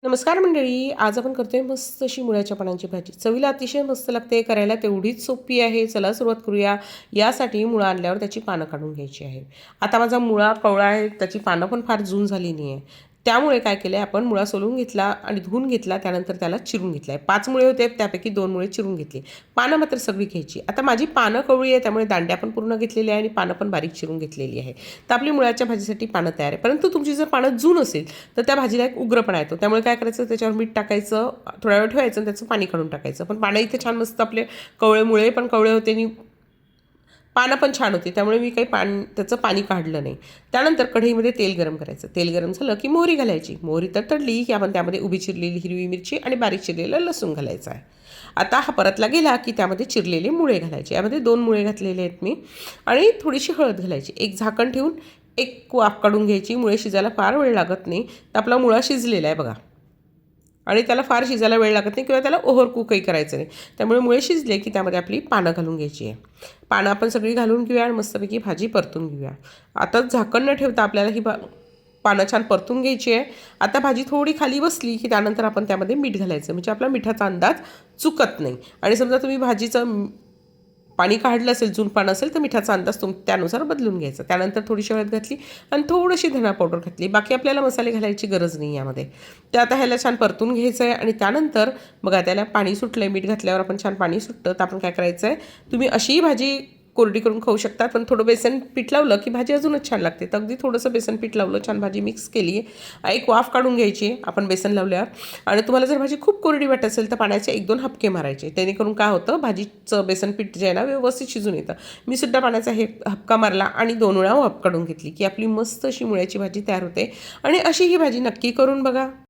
नमस्कार मंडळी, आज आपण करतोय मस्त अशी मुळ्याच्या पानांची भाजी. चवीला अतिशय मस्त लागते, करायला तेवढीच सोपी आहे. चला सुरुवात करूया. यासाठी मुळा आणल्यावर त्याची पानं काढून घ्यायची आहे. आता माझा मुळा कवळा आहे, त्याची पानं पण फार जून झाली नाही आहे. त्यामुळे काय केलं, आपण मुळा सोलून घेतला आणि धुवून घेतला, त्यानंतर त्याला चिरून घेतला आहे. 5 मुळे होते, त्यापैकी 2 मुळे चिरून घेतली. पानं मात्र सगळी घ्यायची. आता माझी पानं कवळी आहे, त्यामुळे दांड्या पण पूर्ण घेतलेल्या आहे आणि पानं पण बारीक चिरून घेतलेली आहे. तर आपली मुळ्याच्या भाजीसाठी पानं तयार आहे. परंतु तुमची जर पानं जून असेल तर त्या भाजीला एक उग्रपणा येतो. त्यामुळे काय करायचं, त्याच्यावर मीठ टाकायचं, थोडा वेळ ठेवायचं आणि त्याचं पाणी काढून टाकायचं. पण पानं इथे छान मस्त आपले कवळे मुळे पण कवळे होते आणि पानं पण छान होती, त्यामुळे मी काही त्याचं पाणी काढलं नाही. त्यानंतर कढईमध्ये तेल गरम करायचं. तेल गरम झालं की मोहरी घालायची. मोहरी तडतडली की आपण त्यामध्ये उभी चिरलेली हिरवी मिरची आणि बारीक चिरलेलं लसूण घालायचं आहे. आता हा परतला गेला की त्यामध्ये चिरलेले मुळे घालायचे. यामध्ये 2 मुळे घातलेले आहेत मी आणि थोडीशी हळद घालायची. एक झाकण ठेवून एक वाफ काढून घ्यायची. मुळे शिजायला फार वेळ लागत नाही. तर आपला मुळा शिजलेला आहे बघा आणि त्याला फार शिजायला वेळ लागत नाही किंवा त्याला ओव्हर कुकही करायचं नाही. त्यामुळे मुळे शिजले की त्यामध्ये आपली पानं घालून घ्यायची आहे. पानं आपण सगळी घालून घेऊया आणि मस्तपैकी भाजी परतून घेऊया. आता झाकण न ठेवता आपल्याला ही पानं छान परतून घ्यायची आहे. आता भाजी थोडी खाली बसली की त्यानंतर आपण त्यामध्ये मीठ घालायचं, म्हणजे आपला मिठाचा अंदाज चुकत नाही. आणि समजा तुम्ही भाजीचं पाणी काढलं असेल, जून पानं असेल, तर मिठाचा अंदाज त्यानुसार बदलून घ्यायचा. त्यानंतर थोडीशी हळद घातली आणि थोडीशी धना पावडर घातली. बाकी आपल्याला मसाले घालायची गरज नाही यामध्ये. ते आता ह्याला छान परतून घ्यायचं आहे आणि त्यानंतर बघा त्याला पाणी सुटलं आहे. मीठ घातल्यावर आपण छान पाणी सुटतं. तर आपण काय करायचं आहे, तुम्ही अशीही भाजी कोरडी करून खाऊ शकता, पण थोडं बेसन पीठ लावलं की भाजी अजूनच छान लागते. तर अगदी थोडंसं बेसन पीठ लावलं, छान भाजी मिक्स केली आहे. एक वाफ काढून घ्यायची आपण बेसन लावल्यावर. आणि तुम्हाला जर भाजी खूप कोरडी वाटत असेल तर पाण्याचे 1-2 हपके मारायचे. जेणेकरून काय होतं, भाजीचं बेसन पीठ जे आहे ना व्यवस्थित शिजून येतं. मी सुद्धा पाण्याचा हपका मारला आणि 2 वेळा वाफ काढून घेतली की आपली मस्त अशी मुळ्याची भाजी तयार होते. आणि अशी ही भाजी नक्की करून बघा.